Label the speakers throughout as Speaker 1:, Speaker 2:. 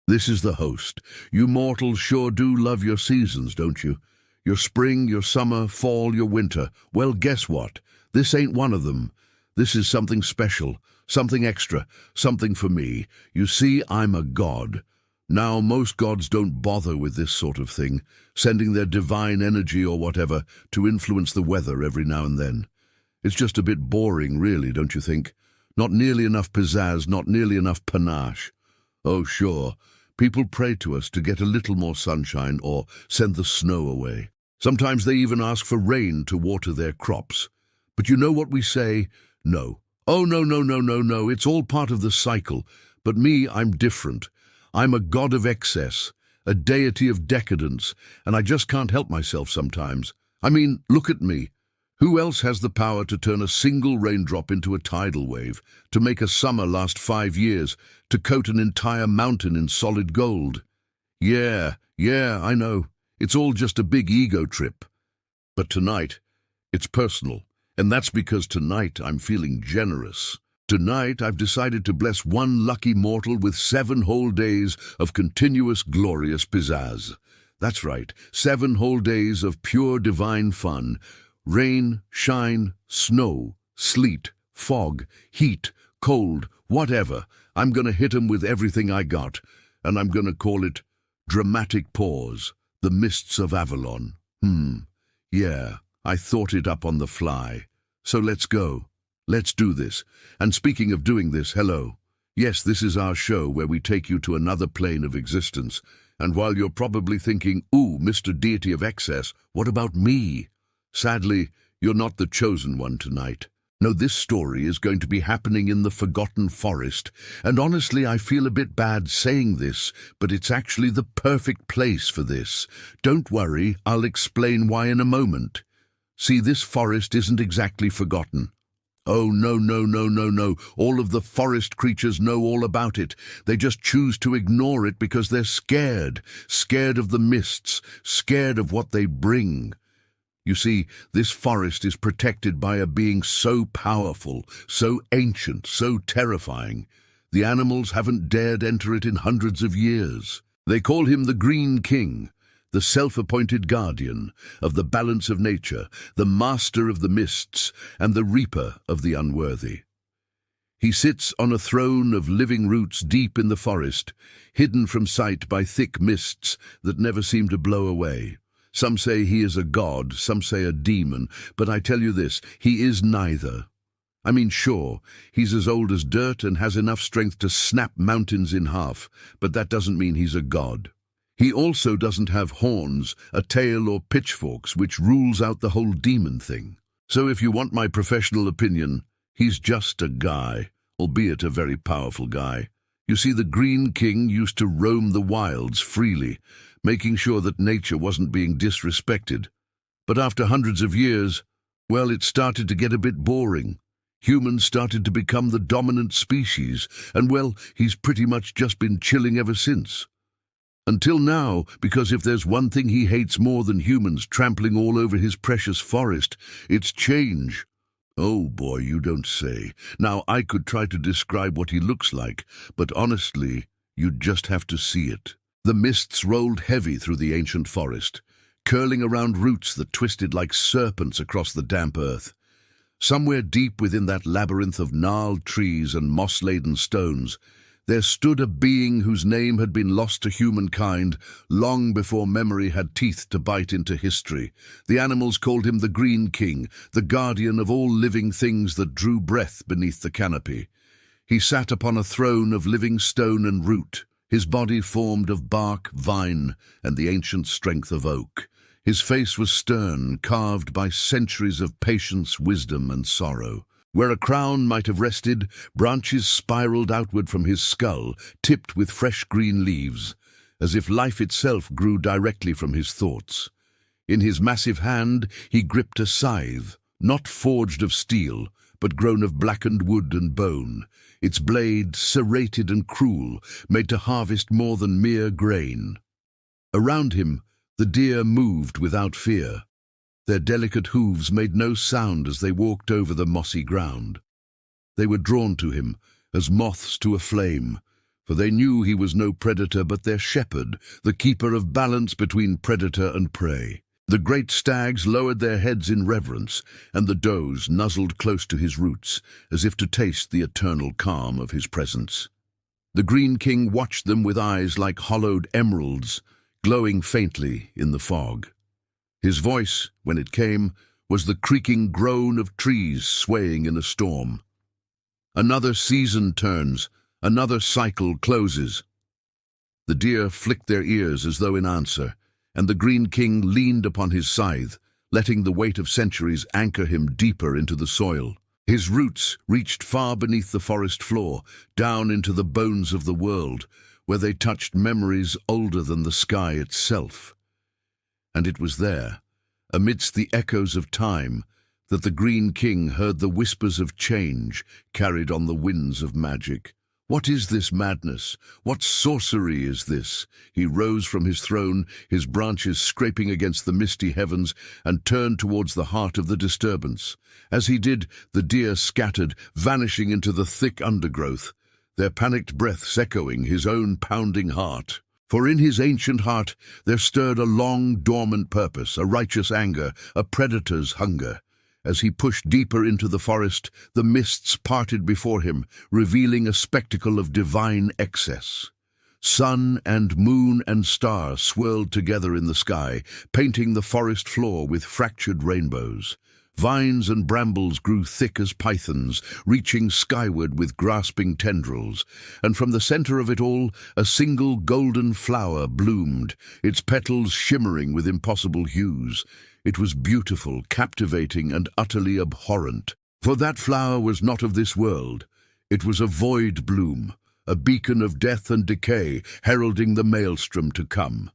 Speaker 1: This is the host. You mortals sure do love your seasons, don't you? Your spring, your summer, fall, your winter. Well, guess what? This ain't one of them. This is something special, something extra, something for me. You see, I'm a god. Now, most gods don't bother with this sort of thing, sending their divine energy or whatever to influence the weather every now and then. It's just a bit boring, really, don't you think? Not nearly enough pizzazz, not nearly enough panache. Oh, sure, people pray to us to get a little more sunshine or send the snow away. Sometimes they even ask for rain to water their crops. But you know what we say? No. Oh, no, no, no, no, no, it's all part of the cycle. But me, I'm different. I'm a god of excess, a deity of decadence, and I just can't help myself sometimes. I mean, look at me. Who else has the power to turn a single raindrop into a tidal wave, to make a summer last 5 years, to coat an entire mountain in solid gold? Yeah, I know. It's all just a big ego trip. But tonight, it's personal, and that's because tonight I'm feeling generous. Tonight I've decided to bless one lucky mortal with 7 whole days of continuous glorious pizzazz. That's right, 7 whole days of pure divine fun. Rain, shine, snow, sleet, fog, heat, cold, whatever. I'm gonna hit 'em with everything I got, and I'm gonna call it Dramatic Pause, the Mists of Avalon. Yeah, I thought it up on the fly. So let's go. Let's do this. And speaking of doing this, hello. Yes, this is our show where we take you to another plane of existence. And while you're probably thinking, ooh, Mr. Deity of Excess, what about me? Sadly, you're not the chosen one tonight. No, this story is going to be happening in the Forgotten Forest, and honestly I feel a bit bad saying this, but it's actually the perfect place for this. Don't worry, I'll explain why in a moment. See, this forest isn't exactly forgotten. Oh, no, no, no, no, no. All of the forest creatures know all about it. They just choose to ignore it because they're scared. Scared of the mists, scared of what they bring. You see, this forest is protected by a being so powerful, so ancient, so terrifying. The animals haven't dared enter it in hundreds of years. They call him the Green King, the self-appointed guardian of the balance of nature, the master of the mists, and the reaper of the unworthy. He sits on a throne of living roots deep in the forest, hidden from sight by thick mists that never seem to blow away. Some say he is a god, some say a demon, but I tell you this, he is neither. I mean, sure, he's as old as dirt and has enough strength to snap mountains in half, but that doesn't mean he's a god. He also doesn't have horns, a tail or pitchforks, which rules out the whole demon thing. So if you want my professional opinion, he's just a guy, albeit a very powerful guy. You see, the Green King used to roam the wilds freely, making sure that nature wasn't being disrespected. But after hundreds of years, well, it started to get a bit boring. Humans started to become the dominant species, and well, he's pretty much just been chilling ever since. Until now, because if there's one thing he hates more than humans trampling all over his precious forest, it's change. Oh boy, you don't say. Now, I could try to describe what he looks like, but honestly, you'd just have to see it. The mists rolled heavy through the ancient forest, curling around roots that twisted like serpents across the damp earth. Somewhere deep within that labyrinth of gnarled trees and moss-laden stones, there stood a being whose name had been lost to humankind long before memory had teeth to bite into history. The animals called him the Green King, the guardian of all living things that drew breath beneath the canopy. He sat upon a throne of living stone and root, his body formed of bark, vine, and the ancient strength of oak. His face was stern, carved by centuries of patience, wisdom, and sorrow. Where a crown might have rested, branches spiraled outward from his skull, tipped with fresh green leaves, as if life itself grew directly from his thoughts. In his massive hand he gripped a scythe, not forged of steel, but grown of blackened wood and bone, its blade, serrated and cruel, made to harvest more than mere grain. Around him, the deer moved without fear. Their delicate hooves made no sound as they walked over the mossy ground. They were drawn to him, as moths to a flame, for they knew he was no predator but their shepherd, the keeper of balance between predator and prey. The great stags lowered their heads in reverence, and the does nuzzled close to his roots, as if to taste the eternal calm of his presence. The Green King watched them with eyes like hollowed emeralds, glowing faintly in the fog. His voice, when it came, was the creaking groan of trees swaying in a storm. Another season turns, another cycle closes. The deer flicked their ears as though in answer, and the Green King leaned upon his scythe, letting the weight of centuries anchor him deeper into the soil. His roots reached far beneath the forest floor, down into the bones of the world, where they touched memories older than the sky itself. And it was there, amidst the echoes of time, that the Green King heard the whispers of change carried on the winds of magic. What is this madness? What sorcery is this? He rose from his throne, his branches scraping against the misty heavens, and turned towards the heart of the disturbance. As he did, the deer scattered, vanishing into the thick undergrowth, their panicked breaths echoing his own pounding heart. For in his ancient heart there stirred a long dormant purpose, a righteous anger, a predator's hunger. As he pushed deeper into the forest, the mists parted before him, revealing a spectacle of divine excess. Sun and moon and star swirled together in the sky, painting the forest floor with fractured rainbows. Vines and brambles grew thick as pythons, reaching skyward with grasping tendrils, and from the center of it all, a single golden flower bloomed, its petals shimmering with impossible hues. It was beautiful, captivating, and utterly abhorrent. For that flower was not of this world. It was a void bloom, a beacon of death and decay, heralding the maelstrom to come.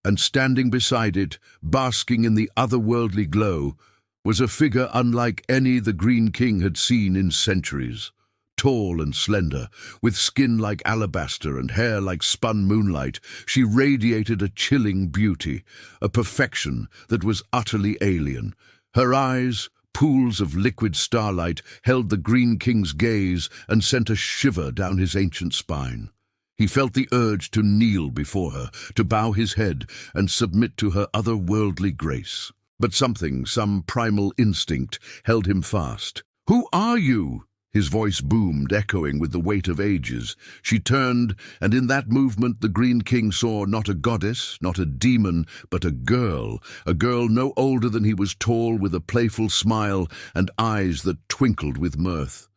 Speaker 1: And standing beside it, basking in the otherworldly glow, was a figure unlike any the Green King had seen in centuries. Tall and slender, with skin like alabaster and hair like spun moonlight, she radiated a chilling beauty, a perfection that was utterly alien. Her eyes, pools of liquid starlight, held the Green King's gaze and sent a shiver down his ancient spine. He felt the urge to kneel before her, to bow his head and submit to her otherworldly grace. But something, some primal instinct, held him fast. "Who are you?" His voice boomed, echoing with the weight of ages. She turned, and in that movement the Green King saw not a goddess, not a demon, but a girl no older than he was tall, with a playful smile and eyes that twinkled with mirth.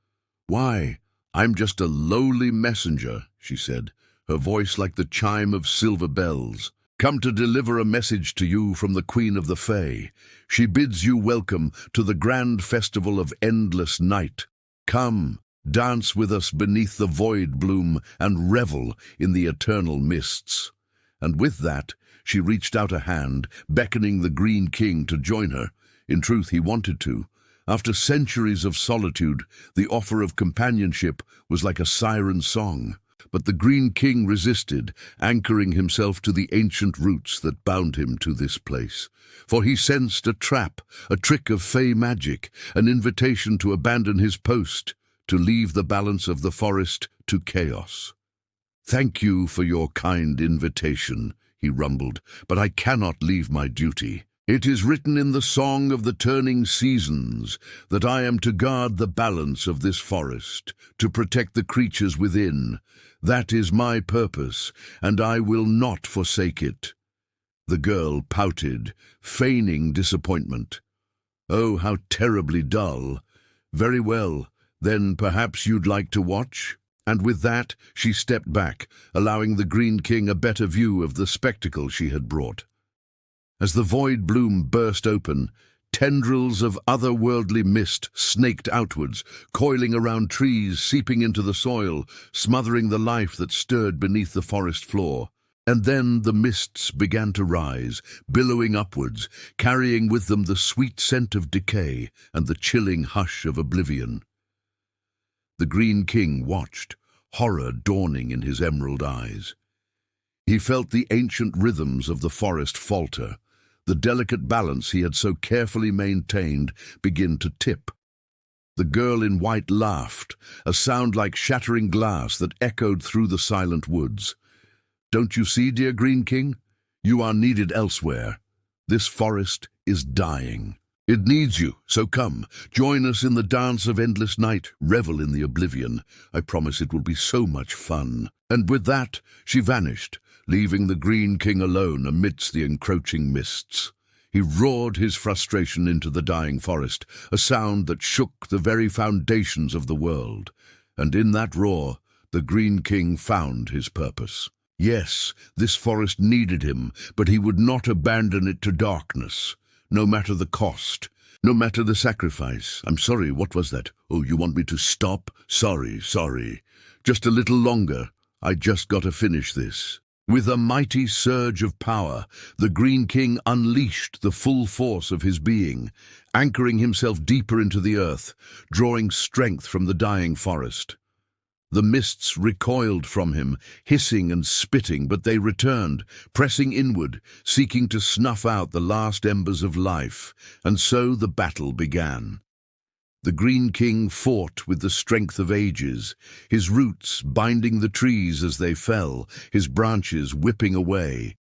Speaker 1: "Why, I'm just a lowly messenger," she said, her voice like the chime of silver bells. "Come to deliver a message to you from the Queen of the Fae. She bids you welcome to the grand festival of endless night. Come, dance with us beneath the void bloom and revel in the eternal mists." And with that, she reached out a hand, beckoning the Green King to join her. In truth, he wanted to. After centuries of solitude, the offer of companionship was like a siren song. But the Green King resisted, anchoring himself to the ancient roots that bound him to this place. For he sensed a trap, a trick of fey magic, an invitation to abandon his post, to leave the balance of the forest to chaos. "Thank you for your kind invitation," he rumbled, "but I cannot leave my duty. It is written in the song of the turning seasons that I am to guard the balance of this forest, to protect the creatures within. That is my purpose, and I will not forsake it." The girl pouted, feigning disappointment. "Oh, how terribly dull. Very well, then perhaps you'd like to watch?" And with that, she stepped back, allowing the Green King a better view of the spectacle she had brought. As the void bloom burst open, tendrils of otherworldly mist snaked outwards, coiling around trees, seeping into the soil, smothering the life that stirred beneath the forest floor. And then the mists began to rise, billowing upwards, carrying with them the sweet scent of decay and the chilling hush of oblivion. The Green King watched, horror dawning in his emerald eyes. He felt the ancient rhythms of the forest falter, the delicate balance he had so carefully maintained begin to tip. The girl in white laughed, a sound like shattering glass that echoed through the silent woods. "Don't you see, dear Green King? You are needed elsewhere. This forest is dying. It needs you, so come, join us in the dance of endless night, revel in the oblivion. I promise it will be so much fun." And with that, she vanished, leaving the Green King alone amidst the encroaching mists. He roared his frustration into the dying forest, a sound that shook the very foundations of the world. And in that roar, the Green King found his purpose. Yes, this forest needed him, but he would not abandon it to darkness. No matter the cost, no matter the sacrifice. I'm sorry, what was that? Oh, you want me to stop? Sorry. Just a little longer. I just got to finish this. With a mighty surge of power, the Green King unleashed the full force of his being, anchoring himself deeper into the earth, drawing strength from the dying forest. The mists recoiled from him, hissing and spitting, but they returned, pressing inward, seeking to snuff out the last embers of life, and so the battle began. The Green King fought with the strength of ages, his roots binding the trees as they fell, his branches whipping away,